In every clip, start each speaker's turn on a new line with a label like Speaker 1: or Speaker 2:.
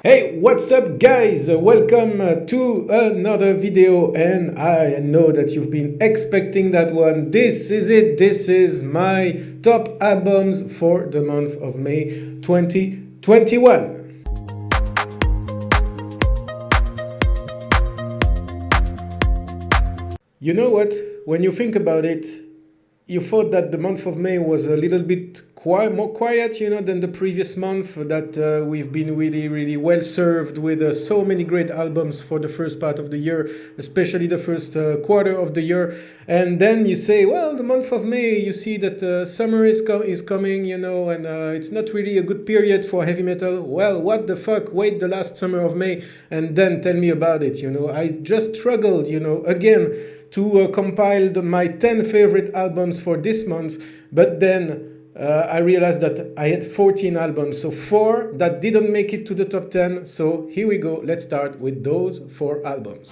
Speaker 1: Hey, what's up guys? Welcome to another video, and I know that you've been expecting that one. This is it. This is my top albums for the month of May 2021. You know what? When you think about it, you thought that the month of May was a little bit more quiet, than the previous month, that we've been really well served with so many great albums for the first part of the year, especially the first quarter of the year. And then you say, well, the month of May, you see that summer is coming, and it's not really a good period for heavy metal. Well, what the fuck? Wait the last summer of May and then tell me about it. I just struggled, again, to compile my 10 favorite albums for this month, but then I realized that I had 14 albums, so 4 that didn't make it to the top 10. So here we go. Let's start with those 4 albums.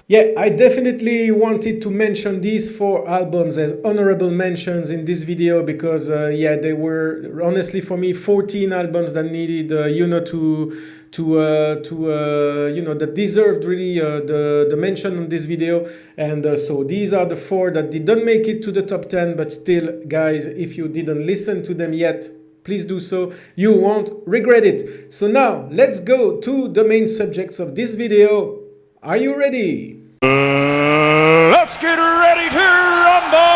Speaker 1: Yeah, I definitely wanted to mention these 4 albums as honorable mentions in this video because, they were honestly for me 14 albums that needed, that deserved really the mention on this video. And so these are the 4 that didn't make it to the top 10, but still, guys, if you didn't listen to them yet, please do so. You won't regret it. So now let's go to the main subjects of this video. Are you ready?
Speaker 2: Let's get ready to rumble!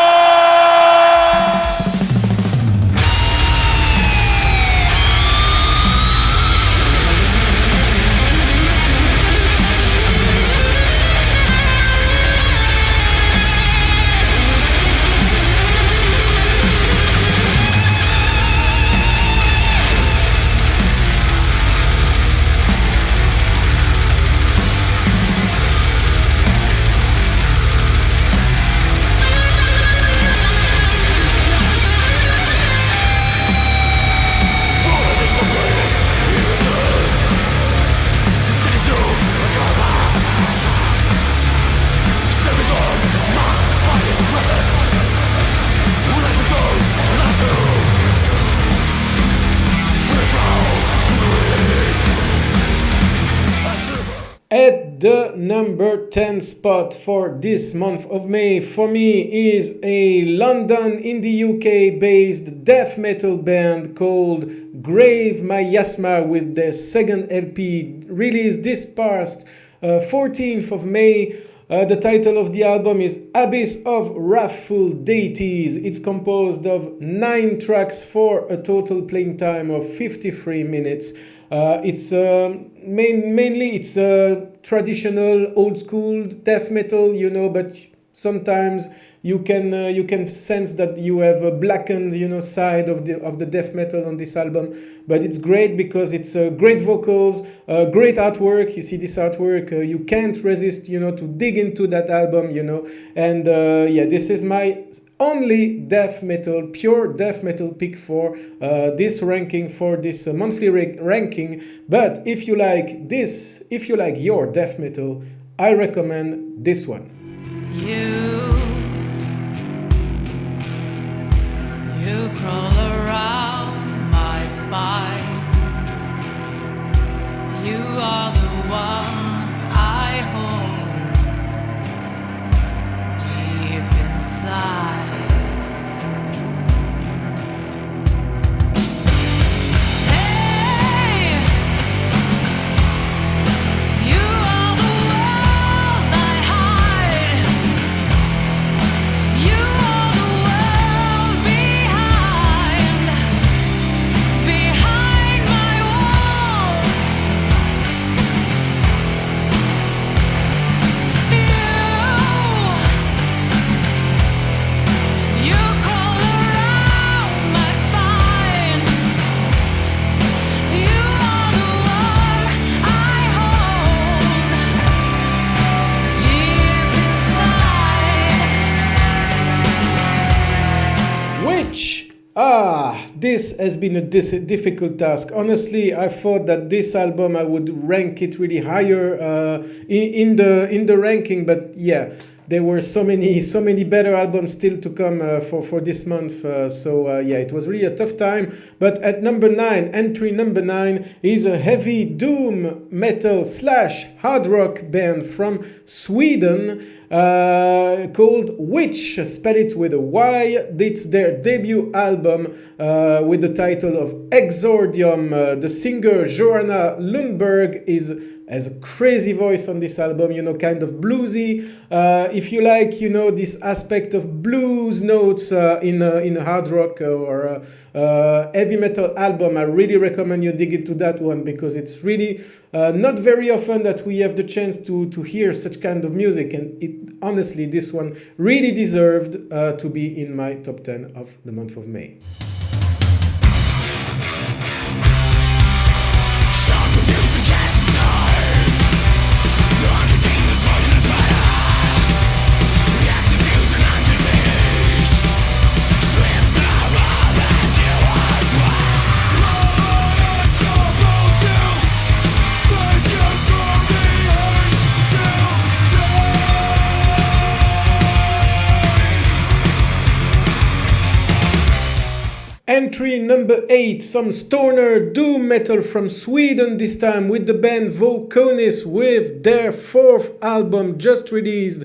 Speaker 1: The number 10 spot for this month of May for me is a London in the UK based death metal band called Grave Miasma with their second LP released this past 14th of May. The title of the album is Abyss of Wrathful Deities. It's composed of 9 tracks for a total playing time of 53 minutes. It's mainly it's traditional old school death metal, you know, but sometimes you can sense that you have a blackened, you know, side of the death metal on this album. But it's great because it's great vocals, great artwork. You see this artwork, you can't resist, you know, to dig into that album, you know. And yeah, this is my only death metal, pure death metal pick for this ranking, for this monthly ranking. But if you like this, if you like your death metal, I recommend this one.
Speaker 3: You crawl around my spine. You are the one I hold deep inside.
Speaker 1: This has been a difficult task. Honestly, I thought that this album I would rank it really higher in the ranking, but yeah, there were so many better albums still to come for this month. So yeah, it was really a tough time. But at number 9, entry number 9 is a heavy doom metal / hard rock band from Sweden called Witch, spell it with a Y. It's their debut album with the title of Exordium. The singer Johanna Lundberg has a crazy voice on this album, you know, kind of bluesy. If you like, you know, this aspect of blues notes in a hard rock or heavy metal album, I really recommend you dig into that one because it's really not very often that we have the chance to hear such kind of music, and honestly, this one really deserved to be in my top 10 of the month of May. Entry number 8, some stoner doom metal from Sweden this time with the band Vokonis with their 4th album just released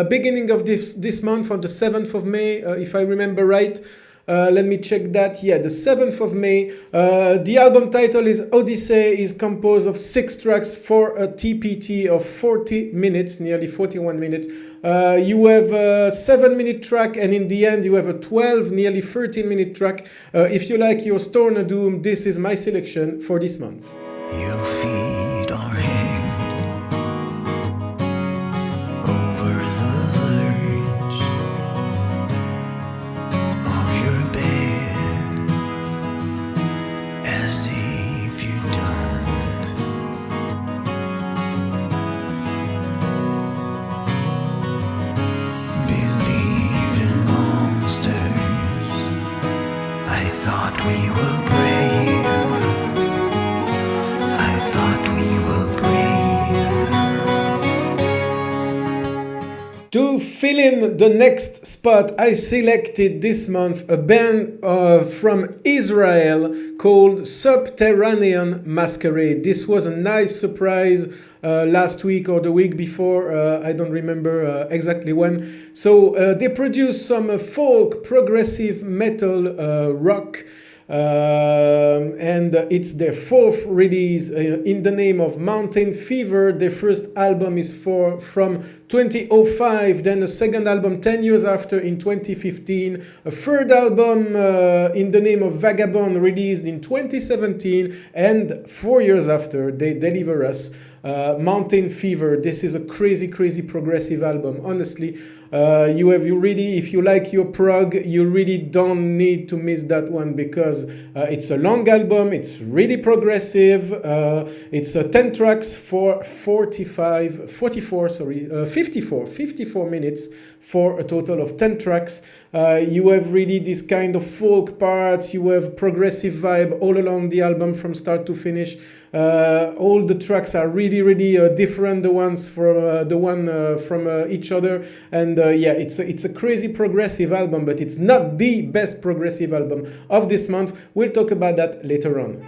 Speaker 1: beginning of this month on the 7th of May, if I remember right. Let me check that. Yeah, the 7th of May. The album title is Odyssey, is composed of 6 tracks for a TPT of 40 minutes, nearly 41 minutes. You have a 7-minute track, and in the end you have a 12, nearly 13-minute track. If you like your stoner doom, this is my selection for this month.
Speaker 4: Your feet are hanged over the verge of your bed, as if you don't believe in monsters. I thought we were brave.
Speaker 1: To fill in the next spot, I selected this month a band from Israel called Subterranean Masquerade. This was a nice surprise last week or the week before. I don't remember exactly when. So they produce some folk, progressive metal, rock. And it's their fourth release in the name of Mountain Fever. Their first album is from 2005, then a second album 10 years after in 2015, a third album in the name of Vagabond released in 2017, and 4 years after they deliver us Mountain Fever. This is a crazy progressive album, honestly. If you like your prog, you really don't need to miss that one, because it's a long album, it's really progressive, it's 10 tracks for 54 minutes for a total of 10 tracks. You have really this kind of folk parts, you have progressive vibe all along the album from start to finish. All the tracks are really different, the ones from each other, and it's a crazy progressive album, but it's not the best progressive album of this month. We'll talk about that later on.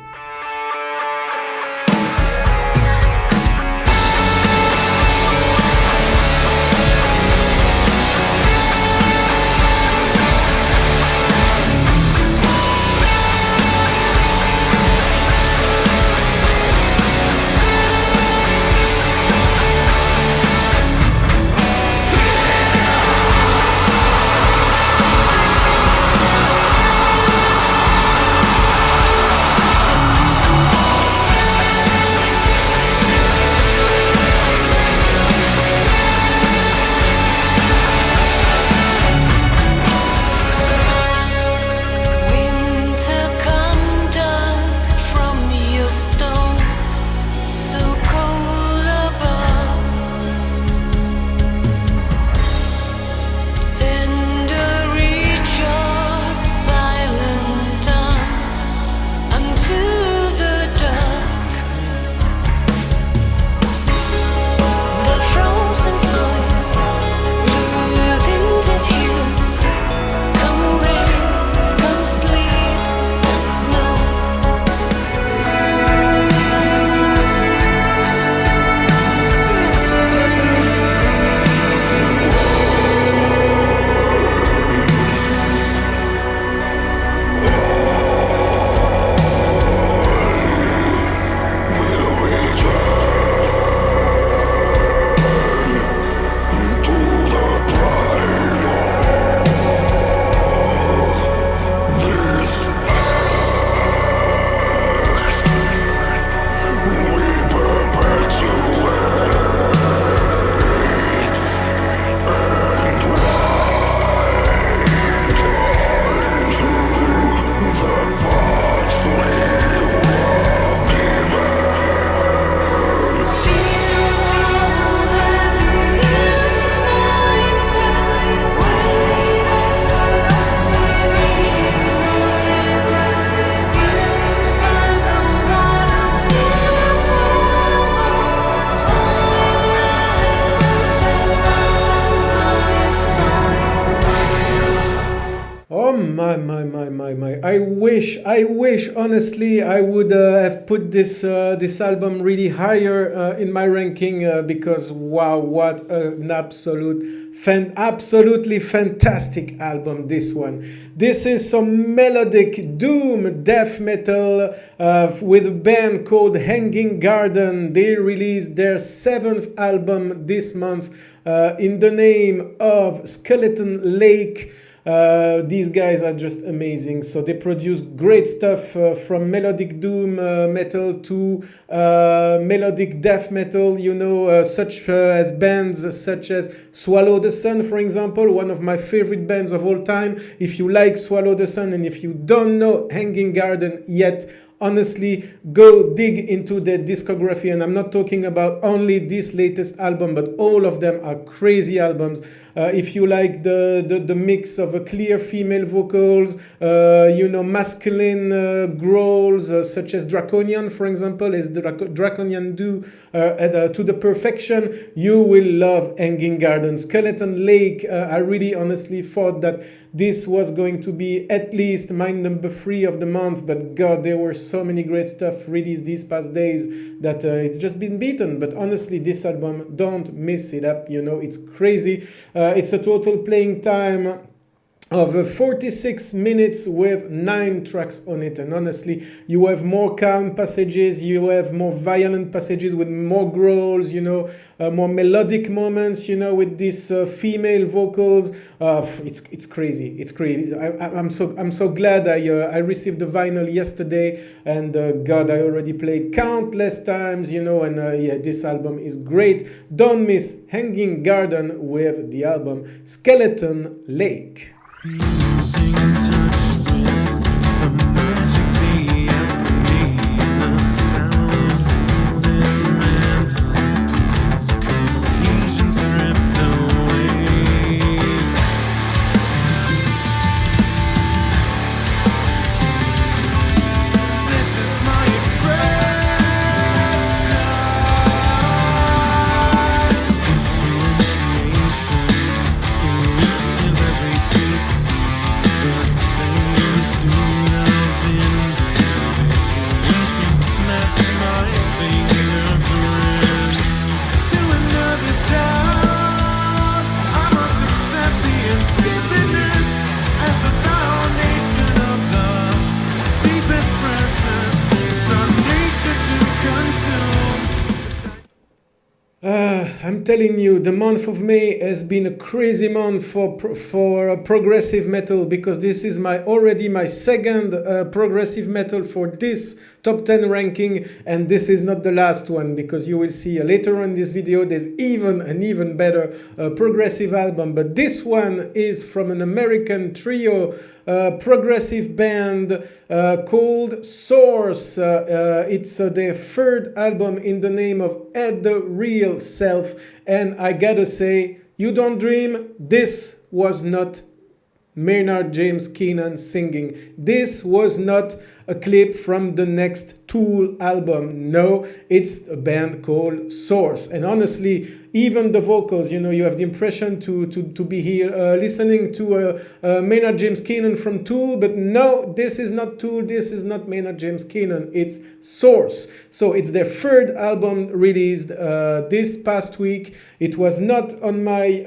Speaker 1: I wish, honestly, I would have put this album really higher in my ranking, because wow, what an absolutely fantastic album, this one. This is some melodic doom death metal with a band called Hanging Garden. They released their 7th album this month in the name of Skeleton Lake. These guys are just amazing. So they produce great stuff from melodic doom metal to melodic death metal, such as bands such as Swallow the Sun, for example, one of my favorite bands of all time. If you like Swallow the Sun and if you don't know Hanging Garden yet, honestly, go dig into their discography, and I'm not talking about only this latest album, but all of them are crazy albums. If you like the mix of clear female vocals, masculine growls, such as Draconian, for example, as the Draconian do to the perfection, you will love Hanging Garden. Skeleton Lake, I really honestly thought that this was going to be at least my number 3 of the month, but God, there were so many great stuff released these past days that it's just been beaten. But honestly, this album, don't miss it up, you know, it's crazy. It's a total playing time of 46 minutes with 9 tracks on it, and honestly, you have more calm passages, you have more violent passages with more growls, you know, more melodic moments, you know, with these female vocals. It's crazy. It's crazy. I'm so glad I received the vinyl yesterday, and God, I already played countless times, you know, and yeah, this album is great. Don't miss Hanging Garden with the album Skeleton Lake.
Speaker 5: Losing touch with the magic, the alchemy, and the sounds dismantled, pieces, cohesion stripped away. This is my expression. Differentiations, elusive every piece. The same suit of individuation masked my fingerprints. To another's doubt, I must accept the insipidness as the foundation of the deepest freshness. It's our nature to consume.
Speaker 1: I'm telling you, the month of May has been a crazy month for progressive metal, because this is already my second progressive metal for this top 10 ranking, and this is not the last one, because you will see later on in this video there's an even better progressive album. But this one is from an American trio progressive band called Source. It's their third album in the name of Ed the Real Self, and I gotta say, you don't dream, this was not Maynard James Keenan singing. This was not a clip from the next Tool album. No, it's a band called Source. And honestly, even the vocals, you know, you have the impression to be here listening to Maynard James Keenan from Tool, but no, this is not Tool, this is not Maynard James Keenan, it's Source. So it's their third album released this past week. It was not on my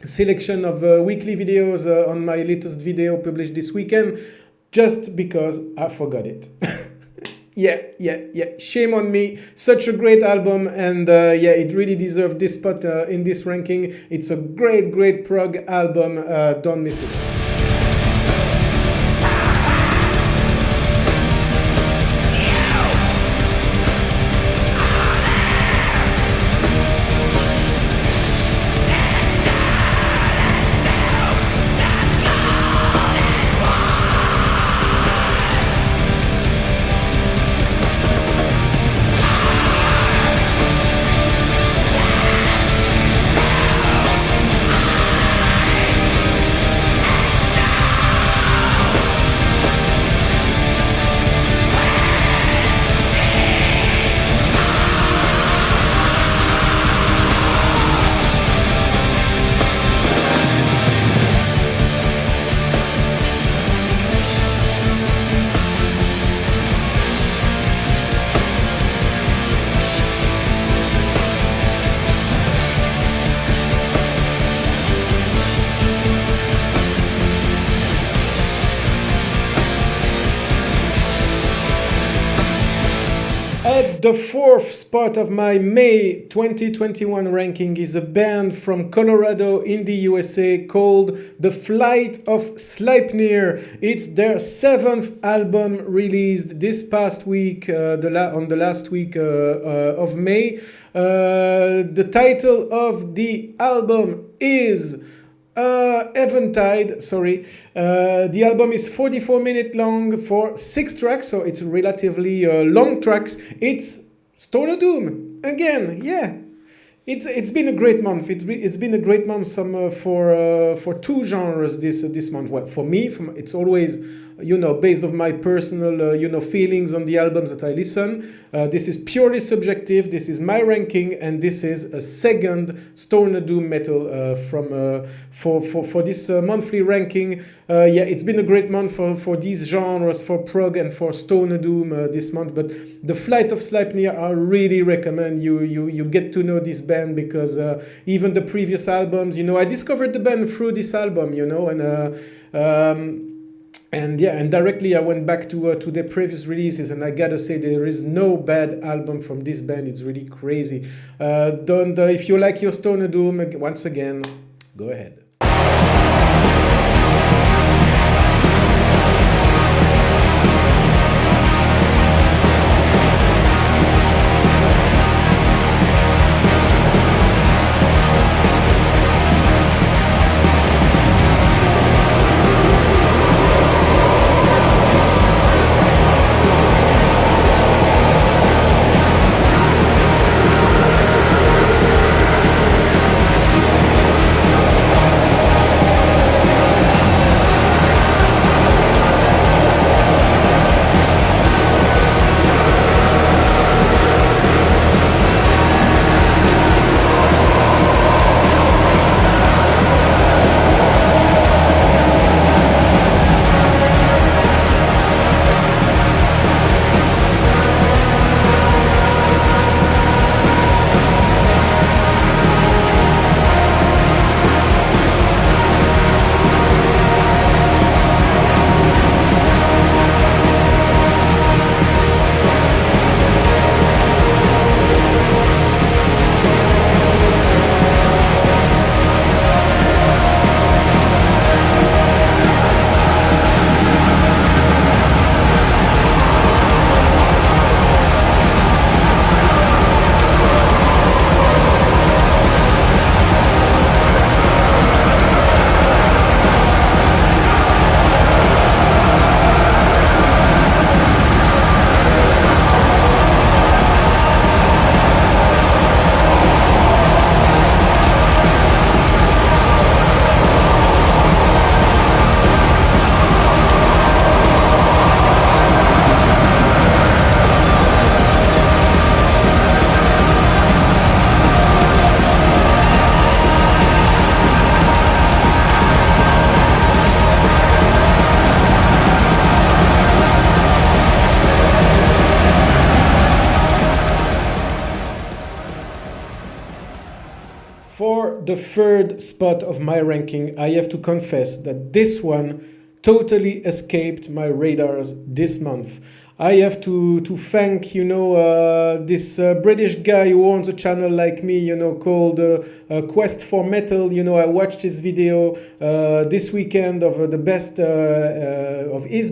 Speaker 1: selection of weekly videos on my latest video published this weekend, just because I forgot it. Yeah. Shame on me. Such a great album, and yeah, it really deserved this spot in this ranking. It's a great prog album. Don't miss it. At the fourth spot of my May 2021 ranking is a band from Colorado in the USA called The Flight of Sleipnir. It's their 7th album released this past week, on the last week of May. The title of the album is Eventide. The album is 44 minutes long for 6 tracks, so it's relatively long tracks. It's Stoner Doom again. Yeah, it's been a great month. It's been a great month for 2 genres this month. Well, for me, it's always based on my personal, feelings on the albums that I listen. This is purely subjective. This is my ranking, and this is a second Stoner Doom metal for this monthly ranking. It's been a great month for these genres, for prog and for Stoner Doom this month. But the Flight of Sleipnir, I really recommend you get to know this band, because even the previous albums, I discovered the band through this album, and directly I went back to their previous releases, and I gotta say there is no bad album from this band. It's really crazy. If you like your Stoner Doom, once again, go ahead. For the third spot of my ranking, I have to confess that this one totally escaped my radars this month. I have to thank, this British guy who owns a channel like me, called Quest for Metal. I watched his video this weekend of the best, of his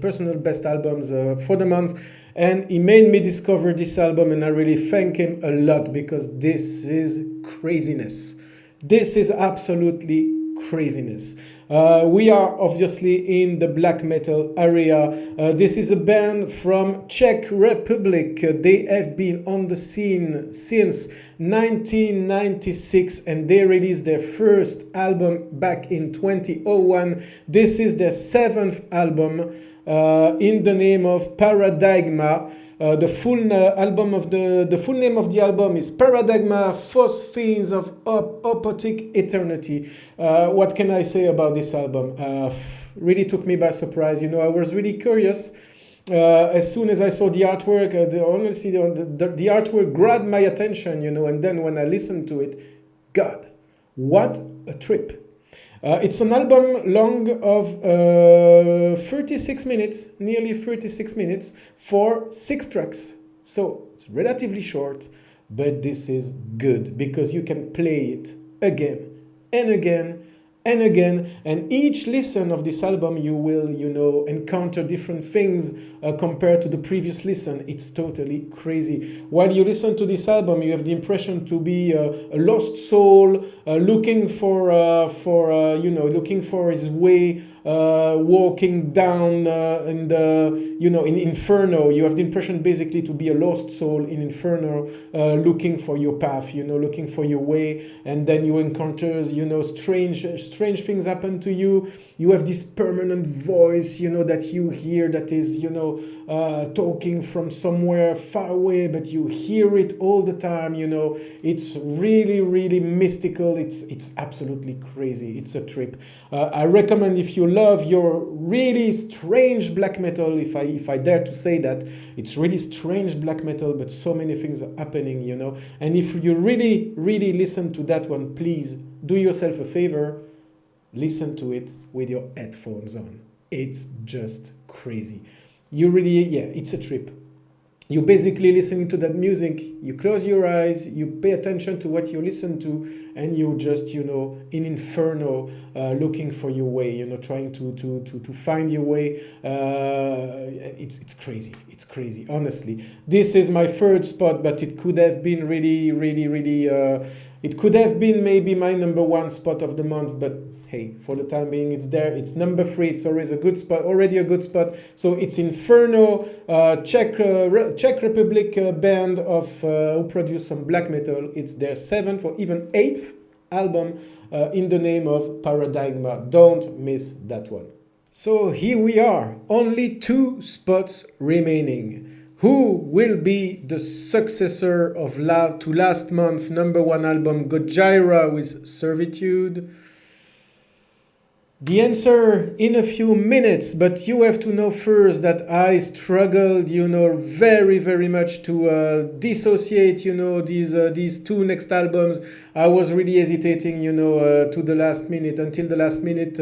Speaker 1: personal best albums for the month. And he made me discover this album, and I really thank him a lot, because this is craziness. This is absolutely craziness. We are obviously in the black metal area. This is a band from Czech Republic. They have been on the scene since 1996, and they released their first album back in 2001. This is their seventh album in the name of Paradigma. The full name of the album is Paradigma, Phosphenes of Apotic Eternity. What can I say about this album? Really took me by surprise. I was really curious. As soon as I saw the artwork, the artwork grabbed my attention, and then when I listened to it, God, what a trip. It's an album long of 36 minutes, nearly 36 minutes, for 6 tracks. So it's relatively short, but this is good because you can play it again and again and again. And each listen of this album, you will, encounter different things compared to the previous listen. It's totally crazy. While you listen to this album, you have the impression to be a lost soul, looking for his way walking down in the, you know, in Inferno. You have the impression basically to be a lost soul in Inferno, looking for your path, you know, looking for your way, and then you encounter, you know, strange things happen to you. You have this permanent voice, you know, that you hear that is, you know, talking from somewhere far away, but you hear it all the time, you know. It's really, really mystical. It's absolutely crazy. It's a trip. I recommend, if you love your really strange black metal, if I dare to say that, it's really strange black metal, but so many things are happening, you know. And if you really, really listen to that one, please do yourself a favor, listen to it with your headphones on. It's just crazy. You really, yeah, it's a trip. You basically listening to that music, you close your eyes, you pay attention to what you listen to, and you just, you know, in Inferno, looking for your way, you know, trying to find your way. It's crazy. It's crazy, honestly. This is my third spot, but it could have been really, really, really, it could have been maybe my number one spot of the month, but hey, for the time being, it's there. It's number 3. It's always a good spot, already a good spot. So it's Inferno, Czech Republic band of who produce some black metal. It's their 7th or even 8th album in the name of Paradigma. Don't miss that one. So here we are, only 2 spots remaining. Who will be the successor of last month number 1 album Gojira with Servitude? The answer in a few minutes, but you have to know first that I struggled, you know, very, very much to dissociate, you know, these 2 next albums. I was really hesitating, you know, to the last minute, until the last minute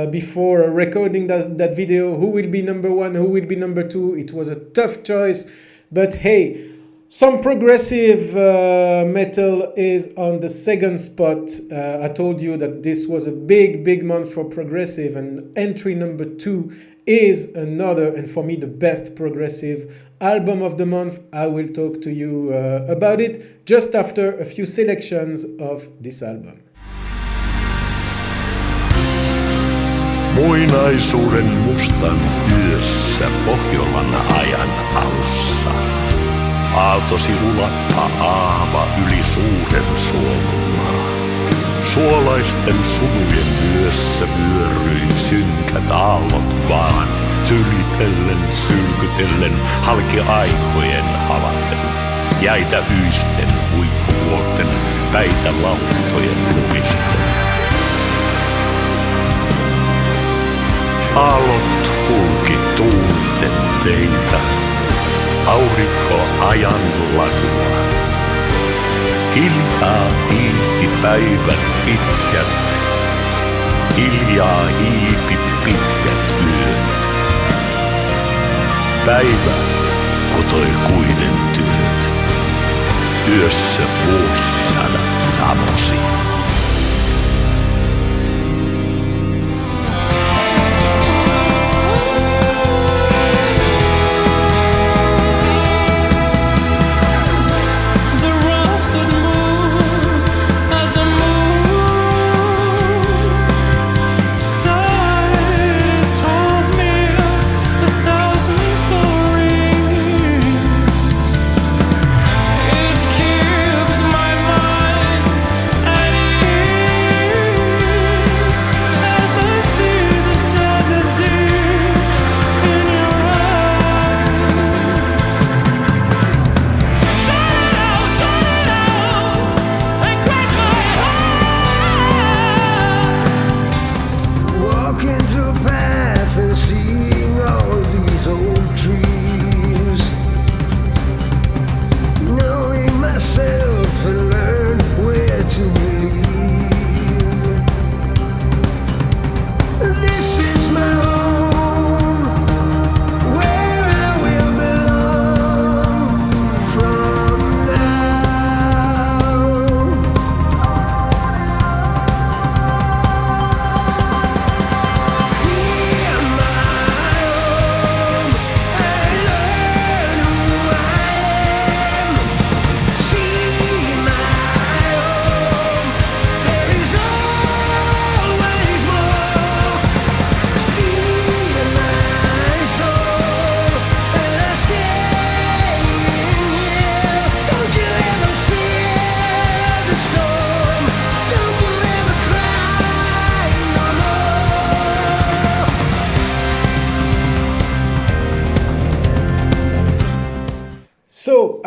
Speaker 1: before recording that video. Who will be number 1? Who will be number 2? It was a tough choice, but hey, some progressive metal is on the 2nd spot. I told you that this was a big month for progressive, and entry number 2 is another, and for me, the best progressive album of the month. I will talk to you about it just after a few selections of this album.
Speaker 6: Muinaisuuden mustan yössä Pohjolan ajan alussa. Aaltosi ulappa aava yli suuren Suomenmaan. Suolaisten sumujen yössä vyöryi synkät aallot vaan, sylitellen, sylkytellen, halki aikojen havaten. Jäitä yisten, huippuvuorten, päitä lauttojen lumisten. Aallot kulki tuulten teitä. Aurinko ajan latua. Hiljaa hiihti päivän pitkät. Hiljaa hiipi pitkät yöt. Päivä kotoi kuiden työt. Yössä vuosisadat samosi.
Speaker 5: It keeps my mind at ease.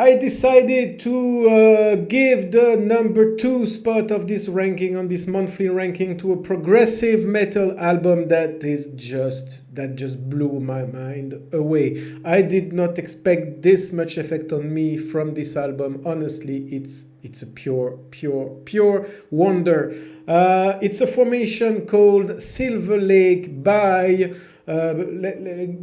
Speaker 1: I decided to give the number 2 spot of this ranking, on this monthly ranking, to a progressive metal album that just blew my mind away. I did not expect this much effect on me from this album. Honestly, it's a pure wonder. It's a formation called Silver Lake by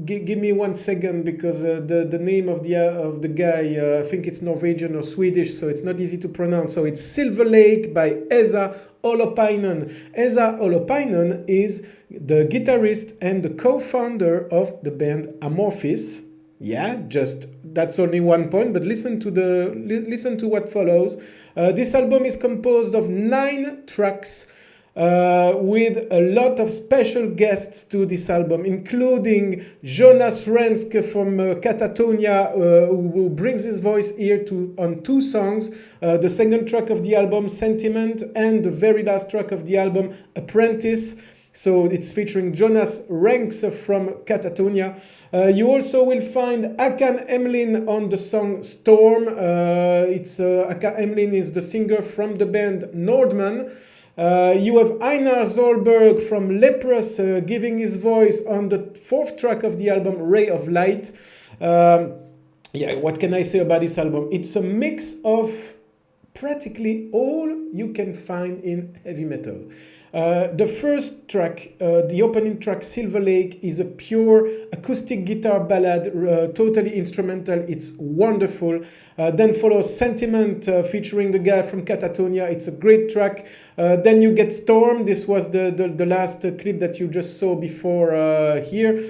Speaker 1: give me 1 second, because the name of the guy, I think it's Norwegian or Swedish, so it's not easy to pronounce. So it's Silver Lake by Esa Holopainen. Esa Holopainen is the guitarist and the co-founder of the band Amorphis. Yeah, just that's only 1 point, but listen to what follows. This album is composed of 9 tracks, with a lot of special guests to this album, including Jonas Rensk from Catatonia, who brings his voice here on 2 songs. The second track of the album, Sentiment, and the very last track of the album, Apprentice. So it's featuring Jonas Rensk from Catatonia. You also will find Hakan Emlin on the song Storm. Hakan Emlin is the singer from the band Nordman. You have Einar Zolberg from Leprous giving his voice on the 4th track of the album, Ray of Light. What can I say about this album? It's a mix of practically all you can find in heavy metal. The first track, the opening track, Silver Lake, is a pure acoustic guitar ballad, totally instrumental. It's wonderful. Then follows Sentiment, featuring the guy from Catatonia. It's a great track. Then you get Storm. This was the last clip that you just saw before here.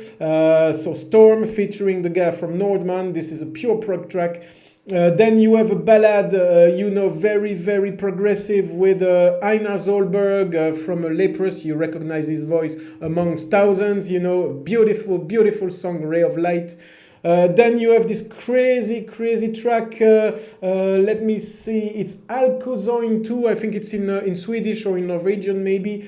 Speaker 1: So Storm featuring the guy from Nordman. This is a pure prog track. Then you have a ballad, very, very progressive, with Einar Zolberg from Leprous. You recognize his voice amongst thousands, beautiful, beautiful song, Ray of Light. Then you have this crazy track, let me see, it's Alkozoin 2, I think it's in Swedish or in Norwegian maybe,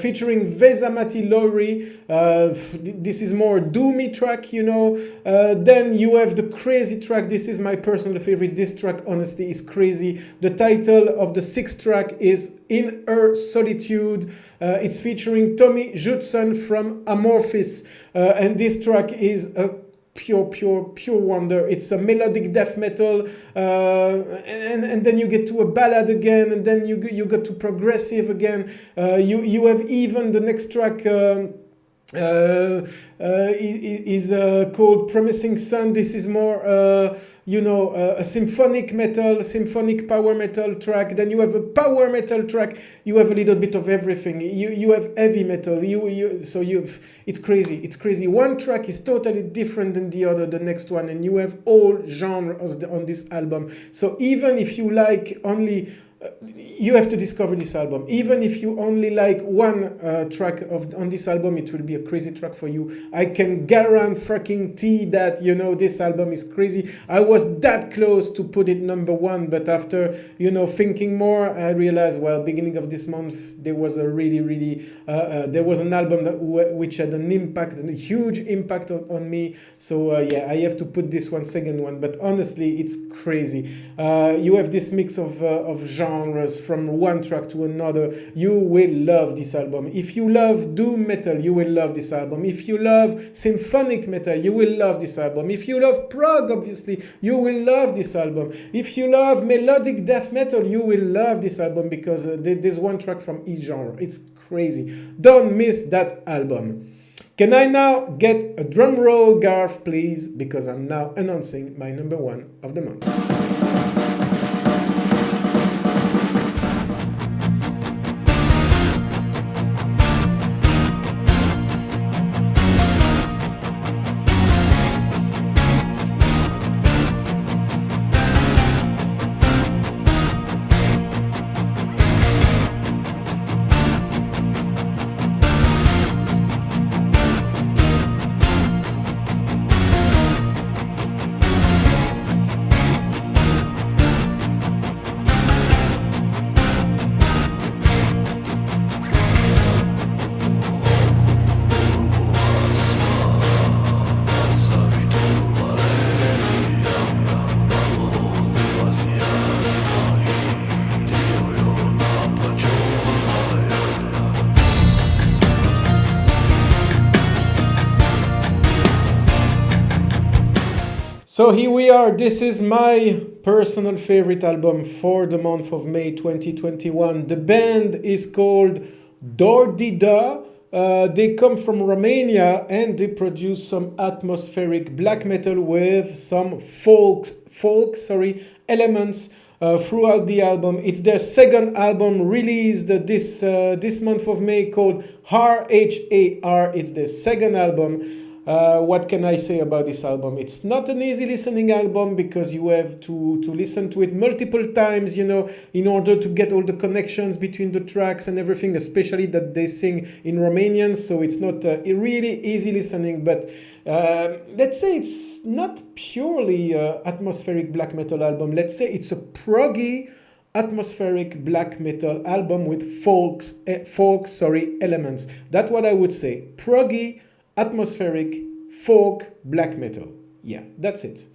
Speaker 1: featuring Vesa-Matti Lauri. This is more doomy track, Then you have the crazy track, this is my personal favorite, this track honestly is crazy. The title of the 6th track is In Her Solitude. It's featuring Tommy Judson from Amorphis, and this track is a pure wonder. It's a melodic death metal, and then you get to a ballad again, and then you go to progressive again. You have even the next track is called Promising Sun. This is more a symphonic power metal track. Then you have a power metal track. You have a little bit of everything. You have heavy metal. It's crazy. One track is totally different than the other, the next one, and you have all genres on this album. So even if you like only you have to discover this album. Even if you only like one track on this album, it will be a crazy track for you. I can guarantee that, this album is crazy. I was that close to put it number 1, but after, thinking more, I realized, beginning of this month, there was a really, there was an album which had a huge impact on me. So, I have to put this second one. But honestly, it's crazy. You have this mix of genres from one track to another. You will love this album. If you love doom metal, you will love this album. If you love symphonic metal, you will love this album. If you love prog, obviously, you will love this album. If you love melodic death metal, you will love this album, because there's one track from each genre. It's crazy. Don't miss that album. Can I now get a drum roll, Garth, please? Because I'm now announcing my number 1 of the month. So here we are. This is my personal favorite album for the month of May 2021. The band is called Dordida. They come from Romania and they produce some atmospheric black metal with some folk elements throughout the album. It's their second album released this month of May called RHAR. It's their second album. What can I say about this album? It's not an easy listening album because you have to listen to it multiple times, you know, in order to get all the connections between the tracks and everything, especially that they sing in Romanian, so it's not really easy listening, but let's say it's not purely atmospheric black metal album. Let's say it's a proggy atmospheric black metal album with folk elements. That's what I would say. Proggy atmospheric folk black metal. Yeah, that's it.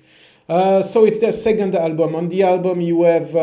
Speaker 1: So it's their second album. On the album you have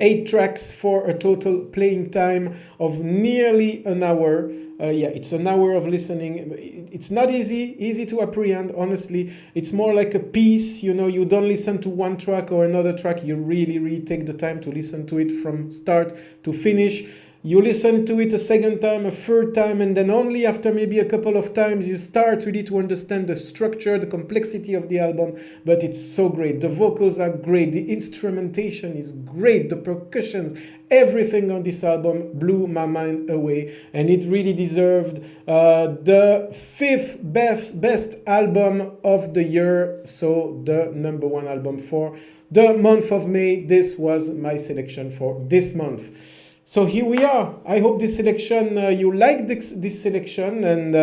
Speaker 1: 8 tracks for a total playing time of nearly an hour. Yeah, it's an hour of listening. It's not easy to apprehend, honestly. It's more like a piece, you know, you don't listen to one track or another track. You really take the time to listen to it from start to finish. You listen to it a second time, a third time, and then only after maybe a couple of times you start really to understand the structure, the complexity of the album. But it's so great. The vocals are great. The instrumentation is great. The percussions, everything on this album blew my mind away. And it really deserved the 5th best album of the year. So the number 1 album for the month of May. This was my selection for this month. So here we are. I hope this selection, you like this selection, and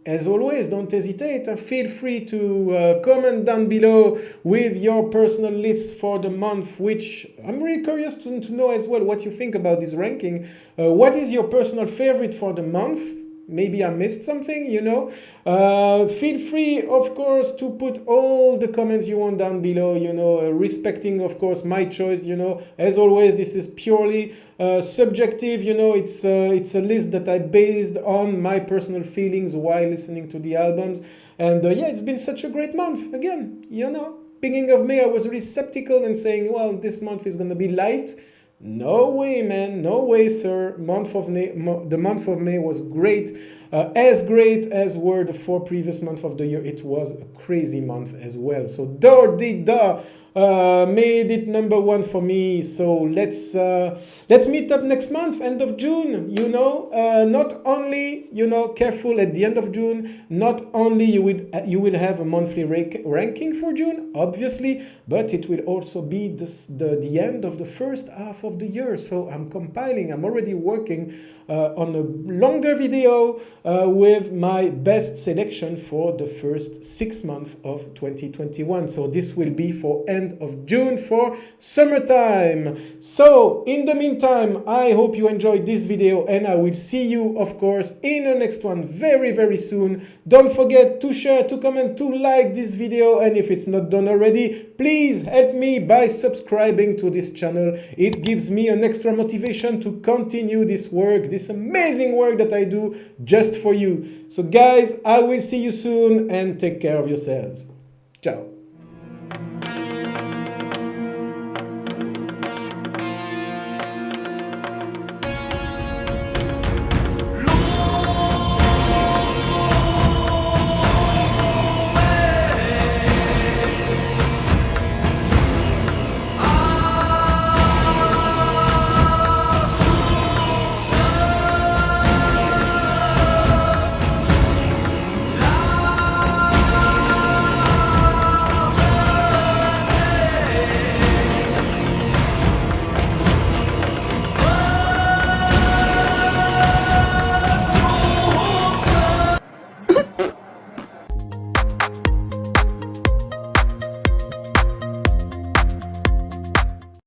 Speaker 1: as always, don't hesitate. Feel free to comment down below with your personal lists for the month, which I'm really curious to know as well what you think about this ranking. What is your personal favorite for the month? Maybe I missed something, you know. Feel free, of course, to put all the comments you want down below, you know, respecting, of course, my choice, you know. As always, this is purely subjective, you know. It's a list that I based on my personal feelings while listening to the albums. And yeah, it's been such a great month. Again, you know, beginning of May, I was really skeptical and saying, well, this month is going to be light. No way, man. No way, sir. The month of May was great. As great as were the 4 previous months of the year. It was a crazy month as well. So Dordida made it number 1 for me. So let's meet up next month, end of June. You know, not only, you know, careful at the end of June. Not only you will have a monthly ranking for June, obviously, but it will also be the end of the first half of the year. So I'm already working on a longer video with my best selection for the first 6 months of 2021. So this will be for end of June for summertime. So in the meantime, I hope you enjoyed this video, and I will see you, of course, in the next one very soon. Don't forget to share, to comment, to like this video, and if it's not done already, please help me by subscribing to this channel. It gives me an extra motivation to continue this work, this amazing work that I do just for you. So guys, I will see you soon, and take care of yourselves. Ciao.